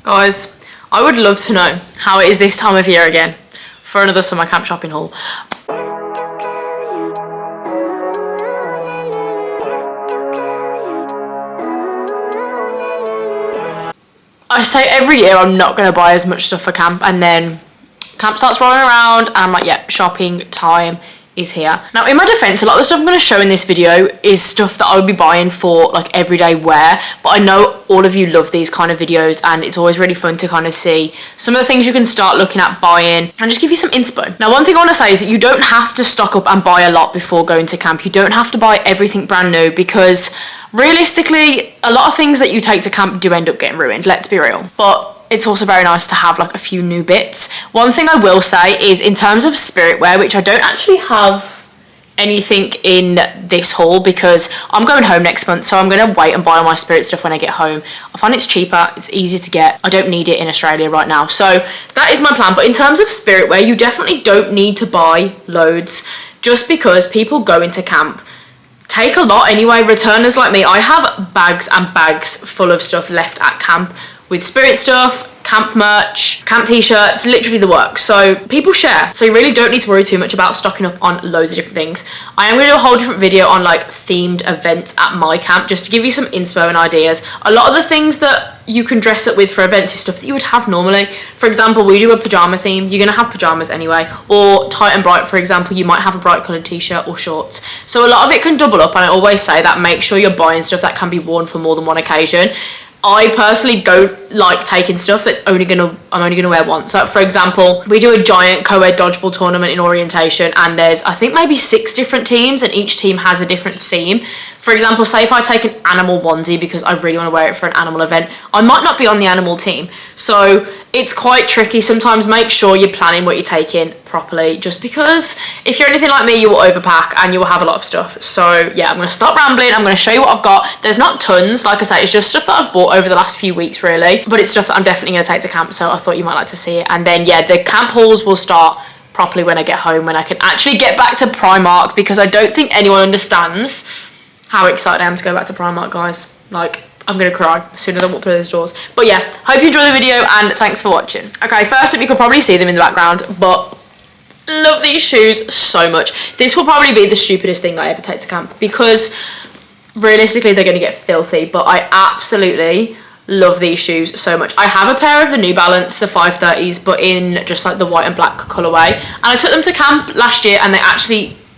Guys, I would love to know how it is this time of year again for another summer camp shopping haul. I say every year I'm not going to buy as much stuff for camp, and then camp starts rolling around and I'm like, yep, shopping time is here. Now, in my defense, a lot of the stuff I'm going to show in this video is stuff that I would be buying for like everyday wear, but I know all of you love these kind of videos and it's always really fun to kind of see some of the things you can start looking at buying and just give you some inspo. Now, one thing I want to say is that you don't have to stock up and buy a lot before going to camp. You don't have to buy everything brand new, because realistically, a lot of things that you take to camp do end up getting ruined, let's be real. But it's also very nice to have like a few new bits. One thing I will say is, in terms of spirit wear, which I don't actually have anything in this haul because I'm going home next month, so I'm going to wait and buy all my spirit stuff when I get home. I find it's cheaper, it's easier to get. I don't need it in Australia right now, so that is my plan. But in terms of spirit wear, you definitely don't need to buy loads, just because people go into camp, take a lot anyway. Returners like me, I have bags and bags full of stuff left at camp with spirit stuff, camp merch, camp t-shirts, literally the works. So people share, so you really don't need to worry too much about stocking up on loads of different things. I am going to do a whole different video on like themed events at my camp, just to give you some inspo and ideas. A lot of the things that you can dress up with for events is stuff that you would have normally. For example, we do a pajama theme, you're going to have pajamas anyway, or tight and bright, for example, you might have a bright coloured t-shirt or shorts. So a lot of it can double up, and I always say that make sure you're buying stuff that can be worn for more than one occasion. I personally don't like taking stuff that's I'm only gonna wear once. So for example, we do a giant co-ed dodgeball tournament in orientation, and there's I think maybe 6 different teams, and each team has a different theme. For example, say if I take an animal onesie because I really want to wear it for an animal event, I might not be on the animal team. So it's quite tricky. Sometimes make sure you're planning what you're taking properly, just because if you're anything like me, you will overpack and you will have a lot of stuff. So yeah, I'm going to stop rambling. I'm going to show you what I've got. There's not tons, like I say, it's just stuff that I've bought over the last few weeks really, but it's stuff that I'm definitely going to take to camp, so I thought you might like to see it. And then yeah, the camp hauls will start properly when I get home, when I can actually get back to Primark, because I don't think anyone understands how excited I am to go back to Primark, guys. Like, I'm gonna cry as soon as I walk through those doors. But yeah, hope you enjoy the video and thanks for watching. Okay, first up, you can probably see them in the background, but love these shoes so much. This will probably be the stupidest thing I ever take to camp, because realistically they're gonna get filthy, but I absolutely love these shoes so much. I have a pair of the New Balance, the 530s, but in just like the white and black colourway, and I took them to camp last year and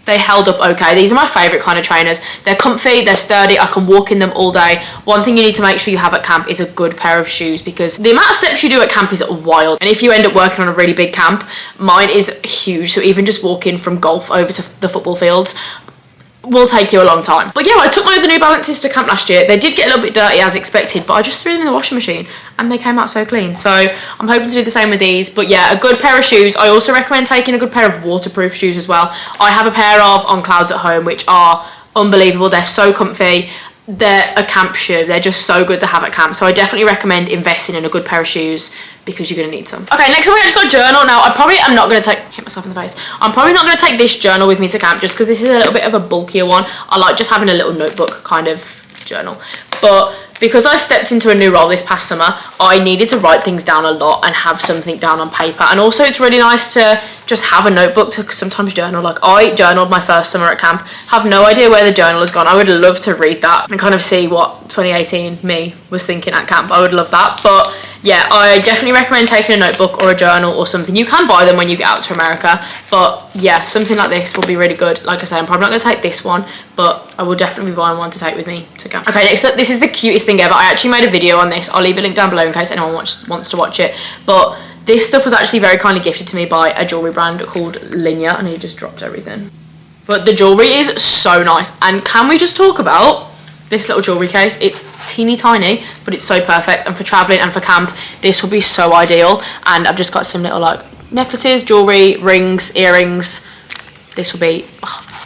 they held up okay. These are my favourite kind of trainers. They're comfy, they're sturdy, I can walk in them all day. One thing you need to make sure you have at camp is a good pair of shoes, because the amount of steps you do at camp is wild. And if you end up working on a really big camp, mine is huge, so even just walking from golf over to the football fields will take you a long time. But yeah, I took the New Balances to camp last year. They did get a little bit dirty as expected, but I just threw them in the washing machine and they came out so clean. So I'm hoping to do the same with these. But yeah, a good pair of shoes. I also recommend taking a good pair of waterproof shoes as well. I have a pair of On Clouds at home, which are unbelievable. They're so comfy. They're a camp shoe. They're just so good to have at camp. So I definitely recommend investing in a good pair of shoes, because you're going to need some. Okay, next up we actually got a journal. Now, I probably am not going to hit myself in the face. I'm probably not going to take this journal with me to camp, just because this is a little bit of a bulkier one. I like just having a little notebook kind of journal. But because I stepped into a new role this past summer, I needed to write things down a lot and have something down on paper. And also it's really nice to just have a notebook to sometimes journal. Like, I journaled my first summer at camp, have no idea where the journal has gone. I would love to read that and kind of see what 2018 me was thinking at camp. I would love that. But yeah, I definitely recommend taking a notebook or a journal or something. You can buy them when you get out to America, but yeah, something like this will be really good. Like I say, I'm probably not going to take this one, but I will definitely be buying one to take with me to camp. Okay, next up, this is the cutest thing ever. I actually made a video on this. I'll leave a link down below in case anyone wants to watch it. But this stuff was actually very kindly gifted to me by a jewellery brand called Linear, and he just dropped everything. But the jewellery is so nice. And can we just talk about this little jewellery case? It's teeny tiny, but it's so perfect, and for travelling and for camp this will be so ideal. And I've just got some little like necklaces, jewellery, rings, earrings. This will be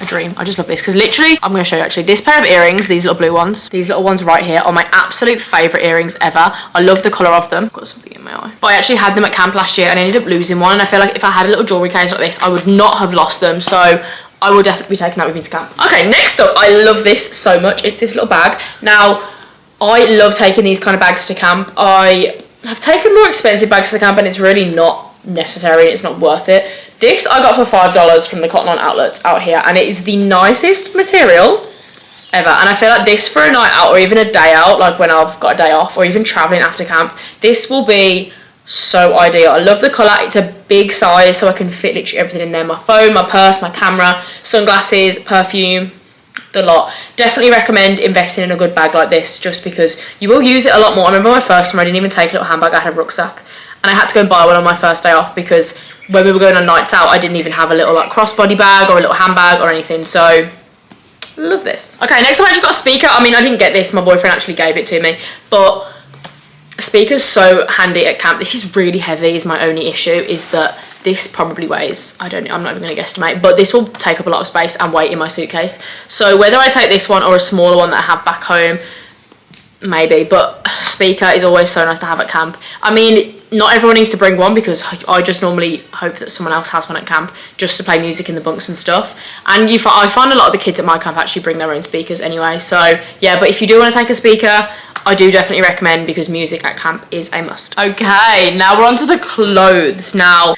a dream. I just love this, because literally, I'm going to show you actually, this pair of earrings, these little blue ones, these little ones right here are my absolute favourite earrings ever. I love the colour of them. I've got something in my eye. But I actually had them at camp last year and I ended up losing one, and I feel like if I had a little jewellery case like this, I would not have lost them. So I will definitely be taking that with me to camp. Okay, next up, I love this so much. It's this little bag. Now, I love taking these kind of bags to camp. I I've taken more expensive bags to the camp and it's really not necessary, it's not worth it. This I got for $5 from the Cotton On outlets out here, and it is the nicest material ever. And I feel like this for a night out or even a day out, like when I've got a day off or even traveling after camp, this will be so ideal. I love the colour. It's a big size so I can fit literally everything in there. My phone, my purse, my camera, sunglasses, perfume, the lot. Definitely recommend investing in a good bag like this just because you will use it a lot more. I remember my first summer I didn't even take a little handbag, I had a rucksack. And I had to go and buy one on my first day off because when we were going on nights out I didn't even have a little like crossbody bag or a little handbag or anything. So love this. Okay, next I've actually got a speaker. I mean, I didn't get this, my boyfriend actually gave it to me, but a speaker's so handy at camp. This is really heavy is my only issue, is that this probably weighs, I don't know, I'm not even going to guesstimate, but this will take up a lot of space and weight in my suitcase. So whether I take this one or a smaller one that I have back home, maybe, but speaker is always so nice to have at camp. I mean, not everyone needs to bring one because I just normally hope that someone else has one at camp just to play music in the bunks and stuff. And I find a lot of the kids at my camp actually bring their own speakers anyway. So yeah, but if you do want to take a speaker, I do definitely recommend because music at camp is a must. Okay, now we're on to the clothes. Now,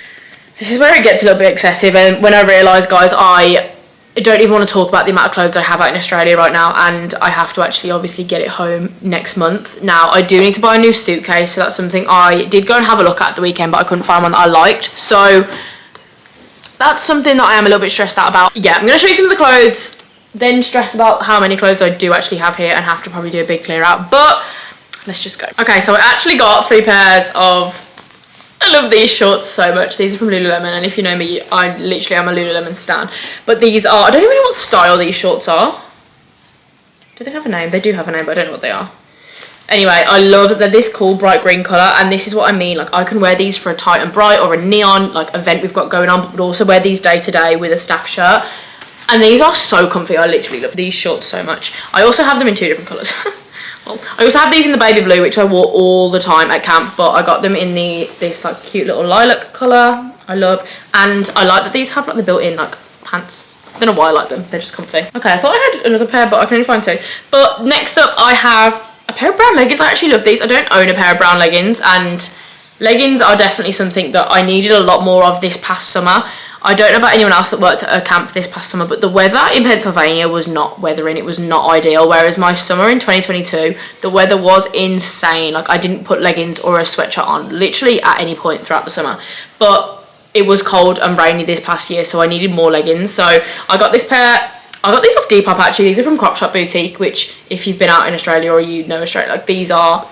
this is where it gets a little bit excessive, and when I realise, guys, I don't even want to talk about the amount of clothes I have out in Australia right now, and I have to actually obviously get it home next month. Now, I do need to buy a new suitcase, so that's something I did go and have a look at the weekend, but I couldn't find one that I liked. So that's something that I am a little bit stressed out about. Yeah, I'm going to show you some of the clothes, then stress about how many clothes I do actually have here and have to probably do a big clear out, but let's just go. Okay, so I actually got 3 pairs of, I love these shorts so much. These are from Lululemon, and if you know me, I literally am a Lululemon stan. But these are, I don't even know what style these shorts are. Do they have a name? They do have a name, but I don't know what they are. Anyway, I love that they're this cool bright green colour, and this is what I mean. Like, I can wear these for a tight and bright or a neon like event we've got going on, but also wear these day to day with a staff shirt. And these are so comfy. I literally love these shorts so much. I also have them in 2 different colours. Well, I also have these in the baby blue, which I wore all the time at camp, but I got them in this like cute little lilac colour I love, and I like that these have like the built-in like pants. I don't know why I like them, they're just comfy. Okay, I thought I had another pair, but I can only find 2. But next up I have a pair of brown leggings. I actually love these. I don't own a pair of brown leggings, and leggings are definitely something that I needed a lot more of this past summer. I don't know about anyone else that worked at a camp this past summer, but the weather in Pennsylvania was not weathering. It was not ideal, whereas my summer in 2022, the weather was insane. Like, I didn't put leggings or a sweatshirt on literally at any point throughout the summer, but it was cold and rainy this past year, so I needed more leggings. So I got this pair. I got these off Depop actually. These are from Crop Shop Boutique, which if you've been out in Australia or you know Australia, like these are,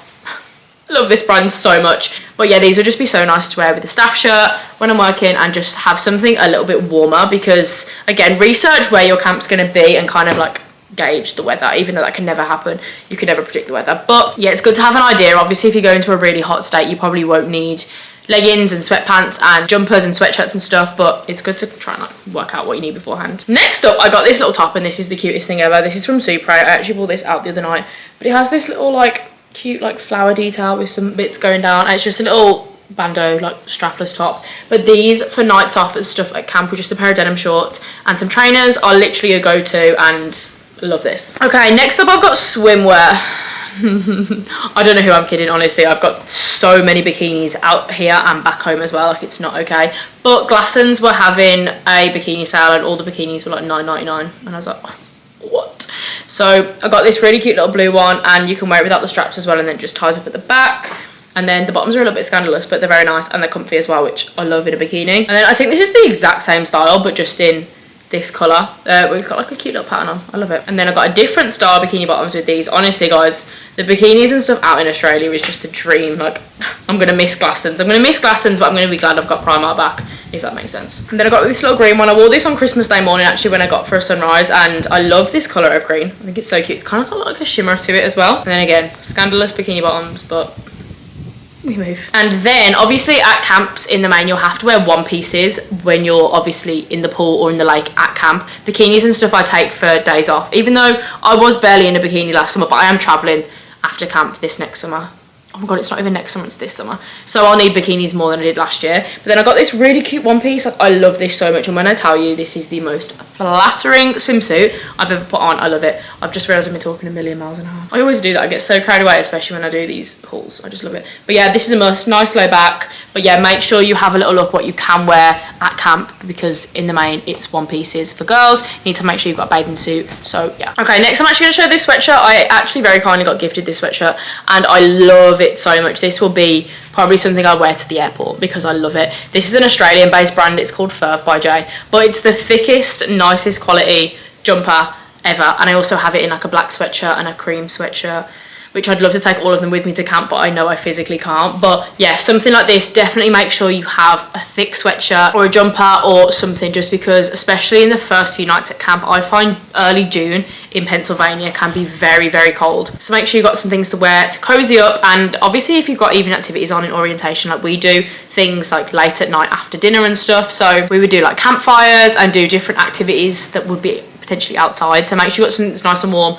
I love this brand so much. But yeah, these would just be so nice to wear with a staff shirt when I'm working and just have something a little bit warmer, because again, research where your camp's going to be and kind of like gauge the weather, even though that can never happen. You can never predict the weather, but yeah, it's good to have an idea. Obviously, if you go into a really hot state, you probably won't need leggings and sweatpants and jumpers and sweatshirts and stuff, but it's good to try and like work out what you need beforehand. Next up, I got this little top, and this is the cutest thing ever. This is from Supre. I actually bought this out the other night, but it has this little like cute like flower detail with some bits going down, and it's just a little bandeau like strapless top. But these for nights off and stuff at camp with just a pair of denim shorts and some trainers are literally a go-to, and I love this. Okay, next up I've got swimwear. I don't know who I'm kidding, honestly. I've got so many bikinis out here and back home as well, like it's not okay. But Glassons were having a bikini sale and all the bikinis were like $9.99, and I was like, what? So I got this really cute little blue one, and you can wear it without the straps as well, and then it just ties up at the back. And then the bottoms are a little bit scandalous, but they're very nice and they're comfy as well, which I love in a bikini. And then I think this is the exact same style, but just in this colour. We've got like a cute little pattern on. I love it. And then I've got a different style bikini bottoms with these. Honestly, guys, the bikinis and stuff out in Australia is just a dream. Like, I'm going to miss Glassons. I'm going to miss Glassons, but I'm going to be glad I've got Primark back, if that makes sense. And then I got this little green one. I wore this on Christmas Day morning, actually, when I got for a sunrise, and I love this colour of green. I think it's so cute. It's kind of got like a shimmer to it as well. And then again, scandalous bikini bottoms, but we move. And then obviously at camps in the main, you'll have to wear one pieces when you're obviously in the pool or in the lake at camp. Bikinis and stuff I take for days off, even though I was barely in a bikini last summer, but I am traveling after camp this next summer. oh my god, it's not even next summer, it's this summer. So I'll need bikinis more than I did last year. But then I got this really cute one piece. Like, I love this so much. And when I tell you this is the most flattering swimsuit I've ever put on, I love it. I've just realised I've been talking a million miles an hour. I always do that. I get so carried away, especially when I do these hauls. I just love it. But yeah, this is a must. Nice low back. But yeah, make sure you have a little look what you can wear at camp, because in the main, it's one pieces for girls. You need to make sure you've got a bathing suit. So yeah. Okay, next I'm actually going to show this sweatshirt. I actually very kindly got gifted this sweatshirt and I love it so much. This will be probably something I'll wear to the airport because I love it. This is an Australian based brand. It's called Fave by Jay, but it's the thickest, nicest quality jumper ever. And I also have it in like a black sweatshirt and a cream sweatshirt, which I'd love to take all of them with me to camp, but I know I physically can't. But yeah, something like this, definitely make sure you have a thick sweatshirt or a jumper or something, just because, especially in the first few nights at camp, I find early June in Pennsylvania can be very, very cold. So make sure you've got some things to wear to cozy up. And obviously if you've got evening activities on in orientation, like we do, things like late at night after dinner and stuff. So we would do like campfires and do different activities that would be potentially outside. So make sure you've got something that's nice and warm.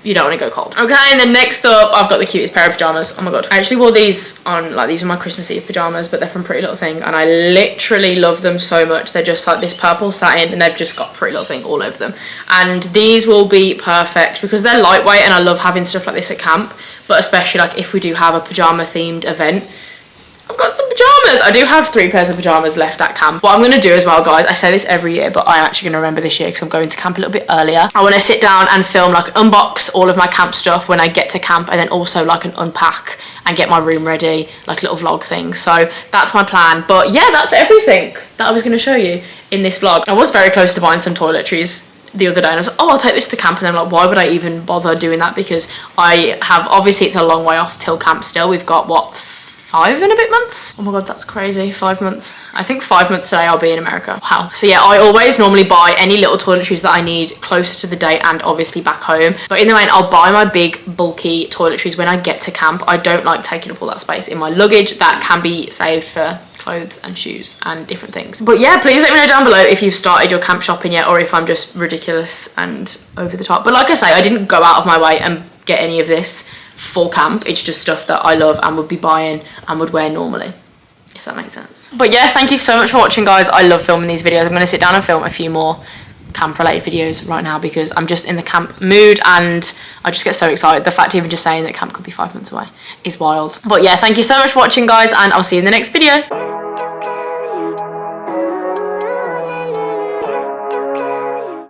You don't want to go cold. Okay, and then next up, I've got the cutest pair of pajamas. Oh my god. I actually wore these on, like, these are my Christmas Eve pajamas, but they're from Pretty Little Thing, and I literally love them so much. They're just like this purple satin, and they've just got Pretty Little Thing all over them. And these will be perfect because they're lightweight, and I love having stuff like this at camp, but especially like if we do have a pajama themed event. I've got some pajamas. I do have 3 pairs of pajamas left at camp. What I'm going to do as well, guys, I say this every year, but I'm actually going to remember this year because I'm going to camp a little bit earlier. I want to sit down and film, like, unbox all of my camp stuff when I get to camp, and then also like an unpack and get my room ready, like a little vlog thing. So that's my plan. But yeah, that's everything that I was going to show you in this vlog. I was very close to buying some toiletries the other day, and I was like, oh, I'll take this to camp, and I'm like, why would I even bother doing that? Because I have, obviously it's a long way off till camp still. We've got, what, 5 and a bit months? Oh my god, that's crazy. 5 months. I think 5 months today I'll be in America. Wow. So yeah, I always normally buy any little toiletries that I need closer to the date and obviously back home. But in the main, I'll buy my big bulky toiletries when I get to camp. I don't like taking up all that space in my luggage. That can be saved for clothes and shoes and different things. But yeah, please let me know down below if you've started your camp shopping yet, or if I'm just ridiculous and over the top. But like I say, I didn't go out of my way and get any of this for camp. It's just stuff that I love and would be buying and would wear normally, if that makes sense. But yeah, thank you so much for watching, guys. I love filming these videos. I'm going to sit down and film a few more camp related videos right now because I'm just in the camp mood and I just get so excited. The fact even just saying that camp could be 5 months away is wild. But yeah, thank you so much for watching, guys, and I'll see you in the next video.